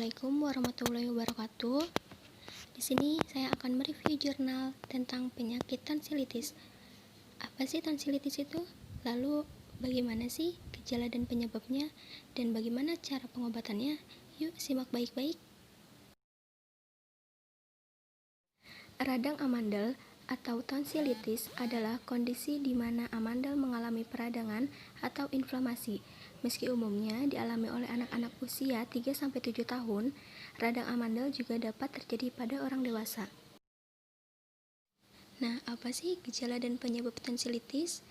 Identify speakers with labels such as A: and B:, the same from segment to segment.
A: Assalamualaikum warahmatullahi wabarakatuh. Di sini saya akan mereview jurnal tentang penyakit tonsilitis. Apa sih tonsilitis itu? Lalu bagaimana sih gejala dan penyebabnya? Dan bagaimana cara pengobatannya? Yuk simak baik-baik. Radang amandel atau tonsilitis adalah kondisi di mana amandel mengalami peradangan atau inflamasi. Meski umumnya dialami oleh anak-anak usia 3-7 tahun, radang amandel juga dapat terjadi pada orang dewasa. Nah, apa sih gejala dan penyebab tonsilitis?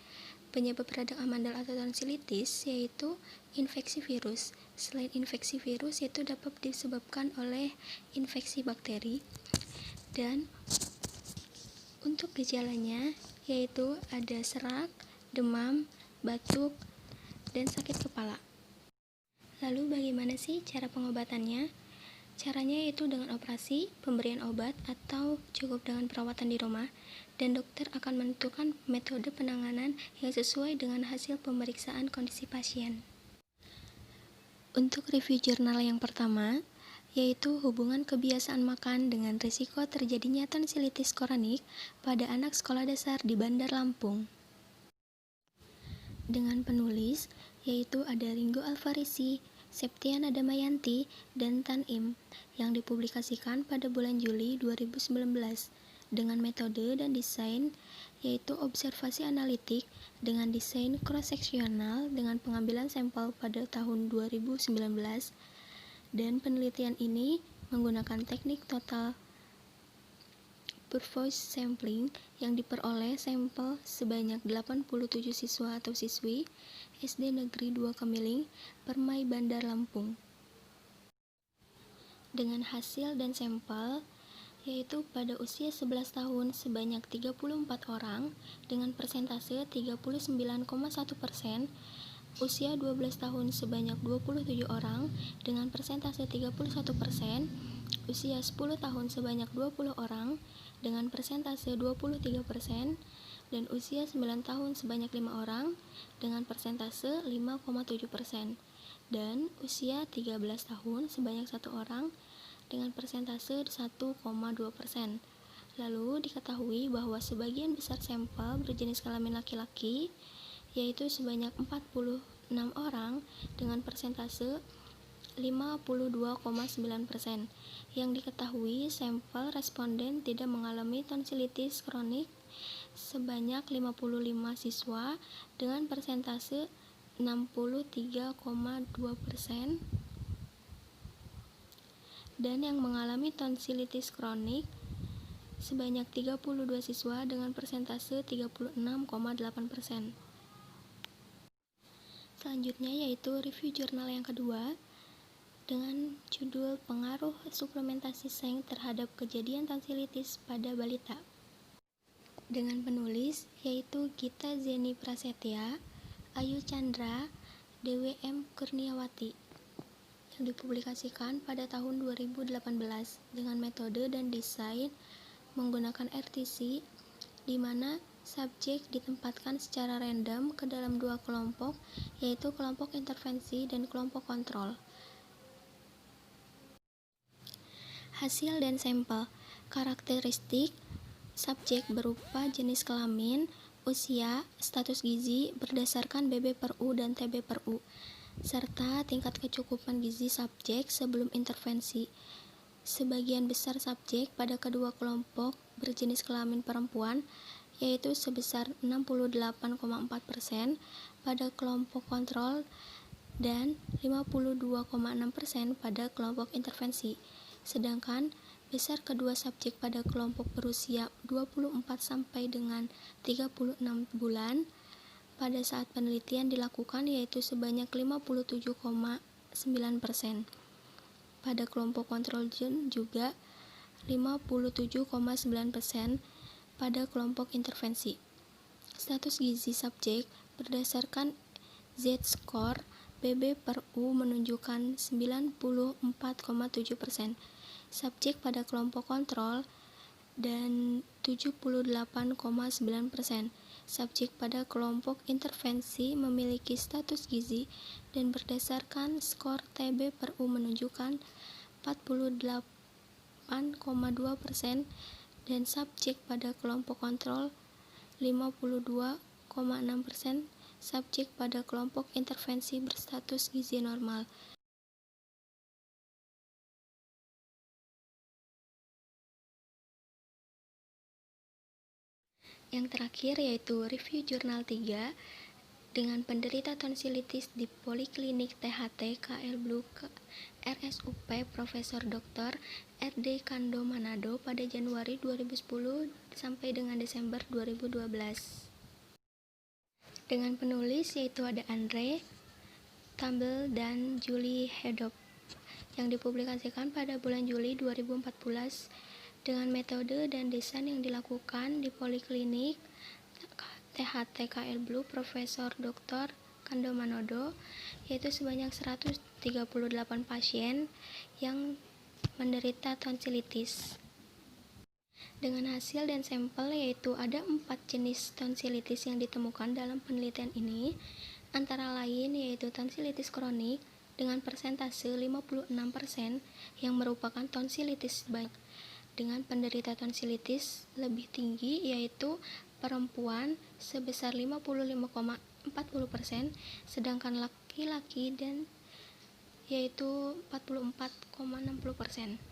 A: Penyebab radang amandel atau tonsilitis yaitu infeksi virus. Selain infeksi virus, yaitu dapat disebabkan oleh infeksi bakteri. Dan untuk gejalanya yaitu ada serak, demam, batuk, dan sakit kepala. Lalu bagaimana sih cara pengobatannya? Caranya yaitu dengan operasi, pemberian obat, atau cukup dengan perawatan di rumah, dan dokter akan menentukan metode penanganan yang sesuai dengan hasil pemeriksaan kondisi pasien. Untuk review jurnal yang pertama, yaitu hubungan kebiasaan makan dengan risiko terjadinya tonsilitis kronik pada anak sekolah dasar di Bandar Lampung. Dengan penulis, yaitu ada Ringo Alfarisi, Septiana Damayanti, dan Tan Im, yang dipublikasikan pada bulan Juli 2019, dengan metode dan desain yaitu observasi analitik dengan desain cross-seksional dengan pengambilan sampel pada tahun 2019, dan penelitian ini menggunakan teknik total purpose sampling yang diperoleh sampel sebanyak 87 siswa atau siswi SD Negeri 2 Kemiling, Permai, Bandar Lampung. Dengan hasil dan sampel yaitu pada usia 11 tahun sebanyak 34 orang dengan persentase 39,1%, usia 12 tahun sebanyak 27 orang dengan persentase 31%, usia 10 tahun sebanyak 20 orang dengan persentase 23%, dan usia 9 tahun sebanyak 5 orang dengan persentase 5,7%, dan usia 13 tahun sebanyak 1 orang dengan persentase 1,2%. Lalu diketahui bahwa sebagian besar sampel berjenis kelamin laki-laki, yaitu sebanyak 46 orang dengan persentase 52,9%. Yang diketahui sampel responden tidak mengalami tonsilitis kronik sebanyak 55 siswa dengan persentase 63,2%, dan yang mengalami tonsilitis kronik sebanyak 32 siswa dengan persentase 36,8%. Selanjutnya yaitu review jurnal yang kedua dengan judul Pengaruh Suplementasi Seng Terhadap Kejadian Tonsilitis pada Balita, dengan penulis yaitu Gita Zeni Prasetya, Ayu Chandra, Dewi M. Kurniawati, yang dipublikasikan pada tahun 2018 dengan metode dan desain menggunakan RTC, di mana subjek ditempatkan secara random ke dalam dua kelompok, yaitu kelompok intervensi dan kelompok kontrol. Hasil dan sampel. Karakteristik subjek berupa jenis kelamin, usia, status gizi berdasarkan BB/U dan TB/U, serta tingkat kecukupan gizi subjek sebelum intervensi. Sebagian besar subjek pada kedua kelompok berjenis kelamin perempuan, yaitu sebesar 68,4% pada kelompok kontrol dan 52,6% pada kelompok intervensi. Sedangkan besar kedua subjek pada kelompok berusia 24 sampai dengan 36 bulan pada saat penelitian dilakukan, yaitu sebanyak 57,9%. Pada kelompok kontrol juga 57,9% pada kelompok intervensi. Status gizi subjek berdasarkan Z-score BB/U menunjukkan 94,7% subjek pada kelompok kontrol dan 78,9% subjek pada kelompok intervensi memiliki status gizi, dan berdasarkan skor TB/U menunjukkan 48,2% dan subjek pada kelompok kontrol 52,6%, subjek pada kelompok intervensi berstatus gizi normal. Yang terakhir yaitu review jurnal 3 dengan penderita tonsilitis di Poliklinik THT KL Blue RSUP Profesor Dr. RD Kando Manado pada Januari 2010 sampai dengan Desember 2012. Dengan penulis yaitu ada Andre Tambel dan Julie Hedop yang dipublikasikan pada bulan Juli 2014 dengan metode dan desain yang dilakukan di Poliklinik THT KL Blue Profesor Dr. Kando Manado, yaitu sebanyak 138 pasien yang menderita tonsilitis. Dengan hasil dan sampel yaitu ada 4 jenis tonsilitis yang ditemukan dalam penelitian ini, antara lain yaitu tonsilitis kronik dengan persentase 56% yang merupakan tonsilitis banyak dengan penderita tonsilitis lebih tinggi yaitu perempuan sebesar 55,40%, sedangkan laki-laki dan yaitu 44,60%.